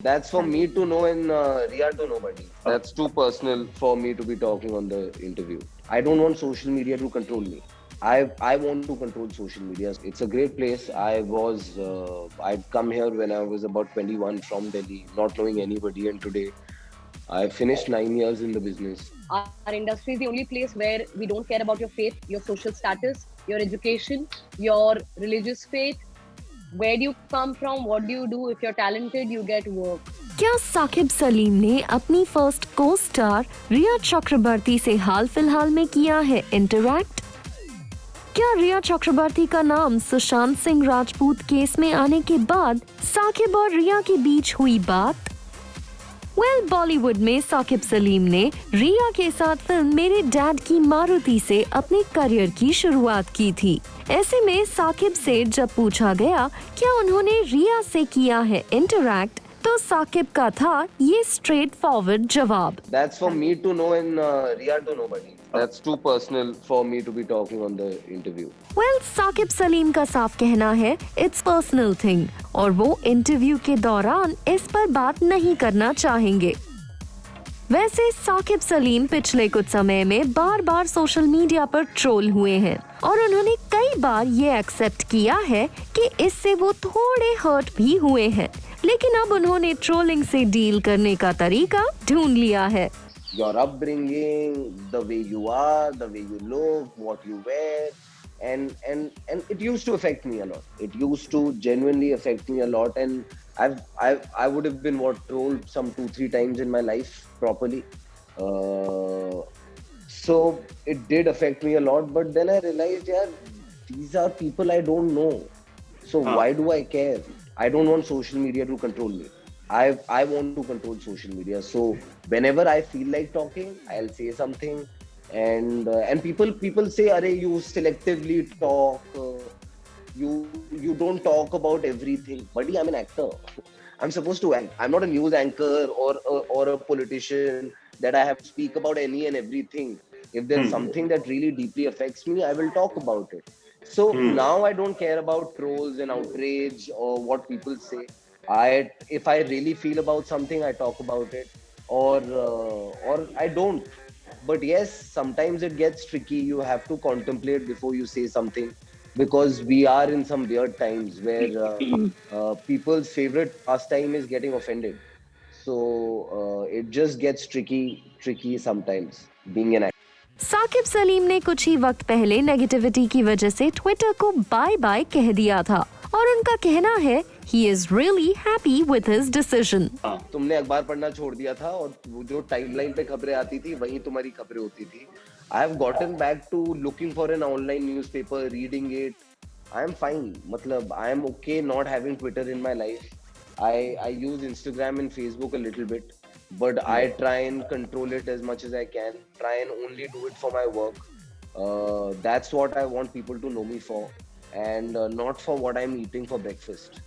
That's for me to know and Ria to nobody. That's too personal for me to be talking on the interview. I don't want social media to control me. I want to control social media. It's a great place. I'd come here when I was about 21 from Delhi, not knowing anybody, and today I finished 9 years in the business. Our industry is the only place where we don't care about your faith, your social status, your education, your religious faith. Where do you come from? What do you do? If you're talented, you get work. क्या साकिब सलीम ने अपनी first को star रिया चक्रवर्ती से हाल फिलहाल में किया है interact? क्या रिया चक्रवर्ती का नाम सुशांत सिंह राजपूत केस में आने के बाद साकिब और रिया के बीच हुई बात? बॉलीवुड में साकिब सलीम ने रिया के साथ फिल्म मेरे डैड की मारुति से अपने करियर की शुरुआत की थी। ऐसे में साकिब से जब पूछा गया क्या उन्होंने रिया से किया है इंटरैक्ट, तो साकिब का था ये स्ट्रेट फॉरवर्ड जवाब। That's for me to know and Ria to nobody. That's too personal for me to be talking on the interview. Saqib Salim का साफ कहना है इट्स पर्सनल थिंग और वो इंटरव्यू के दौरान इस पर बात नहीं करना चाहेंगे। वैसे साकिब सलीम पिछले कुछ समय में बार बार सोशल मीडिया पर ट्रोल हुए हैं और उन्होंने कई बार ये एक्सेप्ट किया है कि इससे वो थोड़े हर्ट भी हुए हैं, लेकिन अब उन्होंने ट्रोलिंग से डील करने का तरीका ढूंढ लिया है। Your upbringing, the way you are, the way you look, what you wear, and it used to affect me a lot. It used to genuinely affect me a lot, and I would have been trolled some 2-3 times in my life properly. So it did affect me a lot, but then I realized, yeah, these are people I don't know. So why do I care? I don't want social media to control me. I want to control social media. So whenever I feel like talking, I'll say something, and people say, "Arey, you selectively talk. You don't talk about everything." Buddy, I'm an actor. I'm supposed to act. I'm not a news anchor or a politician that I have to speak about any and everything. If there's something that really deeply affects me, I will talk about it. So now I don't care about trolls and outrage or what people say. If I really feel about something, I talk about it, or I don't. But yes, sometimes it gets tricky. You have to contemplate before you say something, because we are in some weird times where people's favorite pastime is getting offended. So it just gets tricky sometimes being an actor. Saqib Salim ने कुछ ही वक्त पहले negativity की वजह से Twitter को bye bye कह दिया था और उनका कहना है he is really happy with his decision. तुमने अखबार पढ़ना छोड़ दिया था और वो जो टाइमलाइन पे खबरें आती थी वहीं तुम्हारी खबरें होती थी. I have gotten back to looking for an online newspaper, reading it. I am fine. मतलब I am okay not having Twitter in my life. I use Instagram and Facebook a little bit, but I try and control it as much as I can. Try and only do it for my work. That's what I want people to know me for, and not for what I'm eating for breakfast.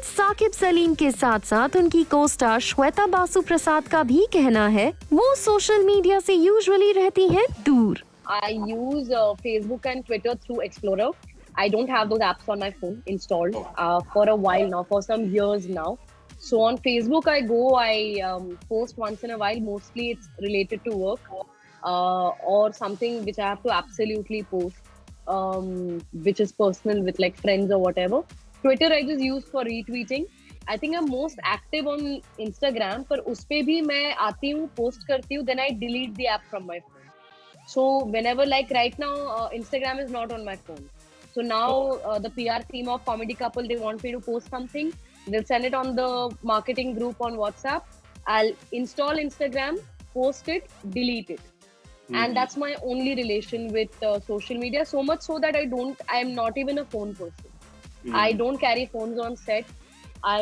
Saqib Salim के साथ साथ उनकी को star Shweta Basu प्रसाद का भी कहना है वो सोशल मीडिया से यूजुअली रहती हैं दूर। I use Facebook and Twitter through Explorer. I don't have those apps on my phone installed for a while now, for some years now. So on Facebook, I post once in a while. Mostly it's related to work or something which I have to absolutely post, which is personal with like friends or whatever. Twitter I just use for retweeting. I think I'm most active on Instagram, पर उस पे भी मैं आती हूँ, post करती हूँ, then I delete the app from my phone. So whenever, like right now, Instagram is not on my phone. So now the PR team of Comedy Couple, they want me to post something. They'll send it on the marketing group on WhatsApp. I'll install Instagram, post it, delete it. And that's my only relation with social media. So much so that I'm not even a phone person. I don't carry phones on set.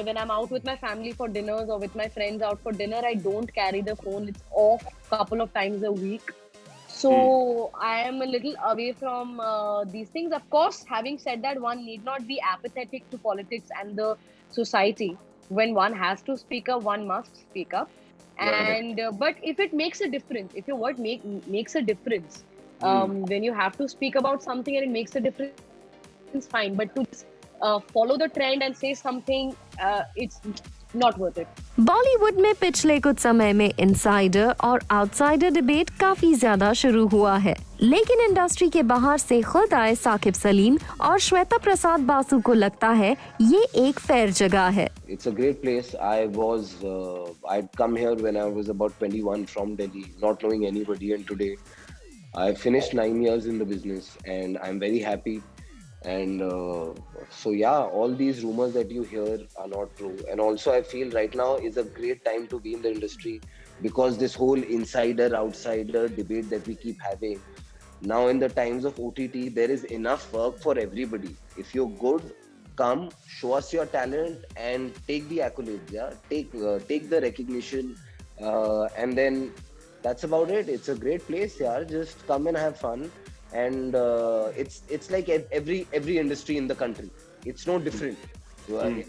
When I'm out with my family for dinners or with my friends out for dinner, I don't carry the phone. It's off a couple of times a week. So I am a little away from these things. Of course, having said that, one need not be apathetic to politics and the society. When one has to speak up, one must speak up. And but if it makes a difference, if your word makes a difference, when you have to speak about something and it makes a difference, fine. But to follow the trend and say something, it's not worth it. Bollywood में पिछले कुछ समय में insider और outsider debate काफी ज्यादा शुरू हुआ है, लेकिन इंडस्ट्री के बाहर से खुद आए साकिब सलीम और श्वेता प्रसाद बासु को लगता है ये एक फेयर जगह है. It's a great place. I'd come here when I was about 21 from Delhi, not knowing anybody, and today I finished 9 years in the business and I'm very happy. And so yeah, all these rumors that you hear are not true. And also I feel right now is a great time to be in the industry because this whole insider outsider debate that we keep having now, in the times of OTT, there is enough work for everybody. If you're good, come, show us your talent and take the accolades. Yeah, take the recognition, and then that's about it. It's a great place. Yeah, just come and have fun. And it's like every industry in the country. It's no different.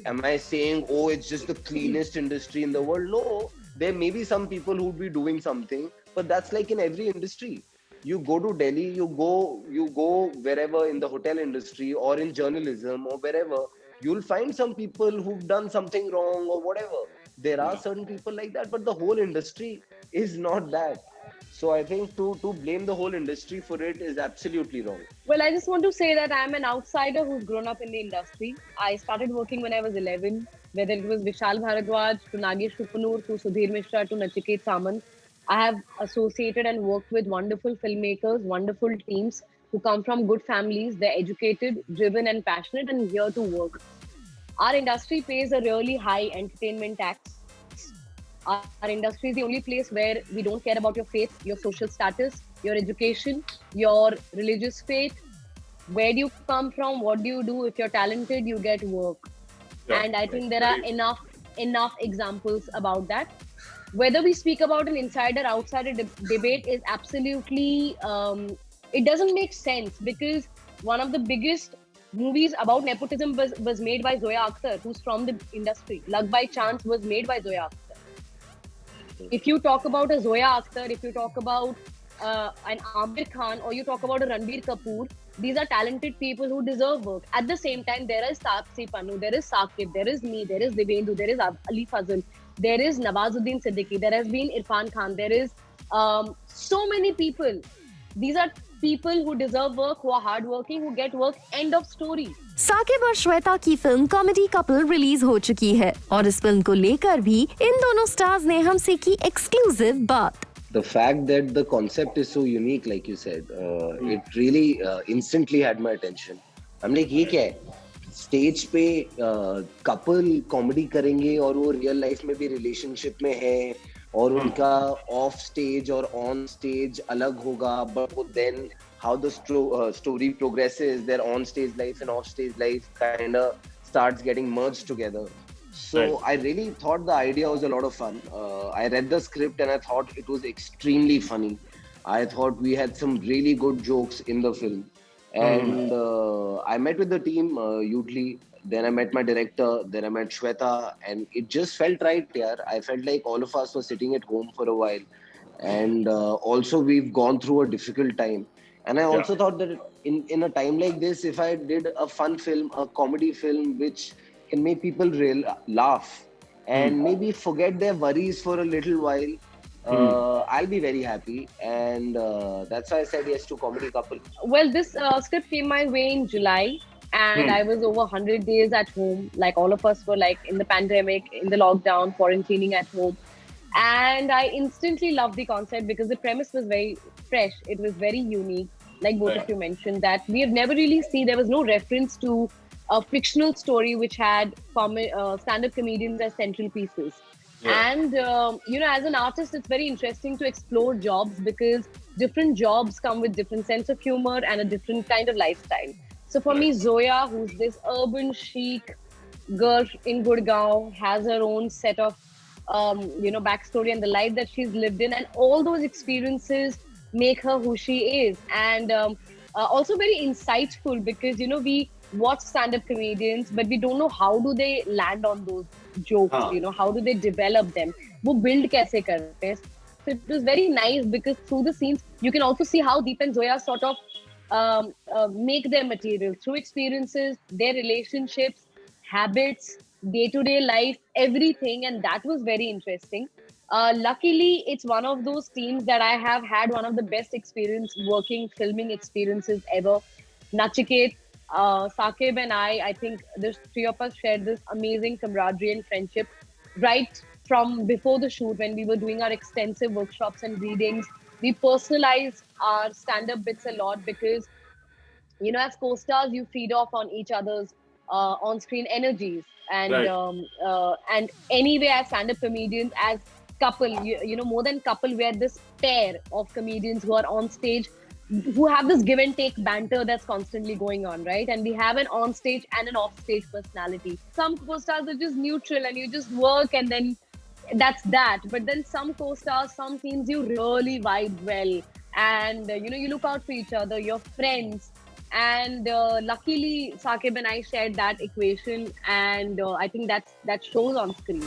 Am I saying, oh, it's just the cleanest industry in the world? No, there may be some people who would be doing something, but that's like in every industry. You go to Delhi, you go wherever in the hotel industry or in journalism or wherever, you'll find some people who've done something wrong or whatever. There are certain people like that, but the whole industry is not that. So I think to blame the whole industry for it is absolutely wrong. Well, I just want to say that I'm an outsider who's grown up in the industry. I started working when I was 11, whether it was Vishal Bharadwaj to Nagesh Kupanur to Sudhir Mishra to Nachiket Samant. I have associated and worked with wonderful filmmakers, wonderful teams who come from good families. They're educated, driven and passionate and here to work. Our industry pays a really high entertainment tax. Our industry is the only place where we don't care about your faith, your social status, your education, your religious faith. Where do you come from? What do you do? If you're talented, you get work. Yeah, and I think there are enough examples about that. Whether we speak about an insider-outsider debate is absolutely, it doesn't make sense because one of the biggest movies about nepotism was made by Zoya Akhtar, who's from the industry. Luck by Chance was made by Zoya Akhtar. If you talk about a Zoya Akhtar, if you talk about an Aamir Khan, or you talk about a Ranbir Kapoor, these are talented people who deserve work. At the same time, there is Taapsee Pannu, there is Saqib, there is me, there is Divendu, there is Ali Fazal, there is Nawazuddin Siddiqui, there has been Irfan Khan, there is so many people. These are people who deserve work, who are hardworking, who get work. End of story. Saqib और श्वेता की film comedy couple release हो चुकी है और इस film को लेकर भी इन दोनों स्टार्स ने हमसे की एक्सक्लूसिव बात. The fact that the concept is so unique, like you said, it really instantly had my attention. I'm like, ये क्या है? स्टेज पे कपल कॉमेडी करेंगे और वो रियल लाइफ में भी रिलेशनशिप में है और उनका ऑफ स्टेज और ऑन स्टेज अलग होगा, but then how the story progresses, their on stage life and off stage life kind of starts getting merged together. So right. I really thought the idea was a lot of fun. I read the script and I thought it was extremely funny. I thought we had some really good jokes in the film. And I met with the team, Yudli. Then I met my director. Then I met Shweta. And it just felt right, yeah. I felt like all of us were sitting at home for a while. And also we've gone through a difficult time. And I also thought that in a time like this, if I did a fun film, a comedy film, which can make people laugh and maybe forget their worries for a little while, I'll be very happy. And that's why I said yes to Comedy Couple. Well, this script came my way in July. And I was over 100 days at home. Like all of us were like in the pandemic, in the lockdown, quarantining at home. And I instantly loved the concept because the premise was very fresh. It was very unique. Like both of you mentioned, that we have never really seen, there was no reference to a fictional story which had stand-up comedians as central pieces. And, as an artist, it's very interesting to explore jobs because different jobs come with different sense of humor and a different kind of lifestyle. So for me, Zoya, who's this urban chic girl in Gurgaon, has her own set of, backstory and the life that she's lived in, and all those experiences make her who she is. And also very insightful because, we watch stand-up comedians, but we don't know how do they land on those jokes, how do they develop them? Wo build kaise karte hain? So it was very nice because through the scenes, you can also see how Deep and Zoya sort of make their material through experiences, their relationships, habits, day-to-day life, everything, and that was very interesting. Luckily, it's one of those teams that I have had one of the best experience working, filming experiences ever. Nachiket, Saqib, and I think the three of us shared this amazing camaraderie and friendship right from before the shoot when we were doing our extensive workshops and readings. We personalized our stand-up bits a lot because as co-stars, you feed off on each other's on-screen energies, Right. and anyway, as stand-up comedians, as couple, more than couple, we're this pair of comedians who are on stage, who have this give and take banter that's constantly going on, right? And we have an on-stage and an off-stage personality. Some co-stars are just neutral, and you just work, and then that's that. But then some co-stars, some teams, you really vibe well, and you look out for each other, you're friends. And luckily, Saqib and I shared that equation, and I think that shows on screen.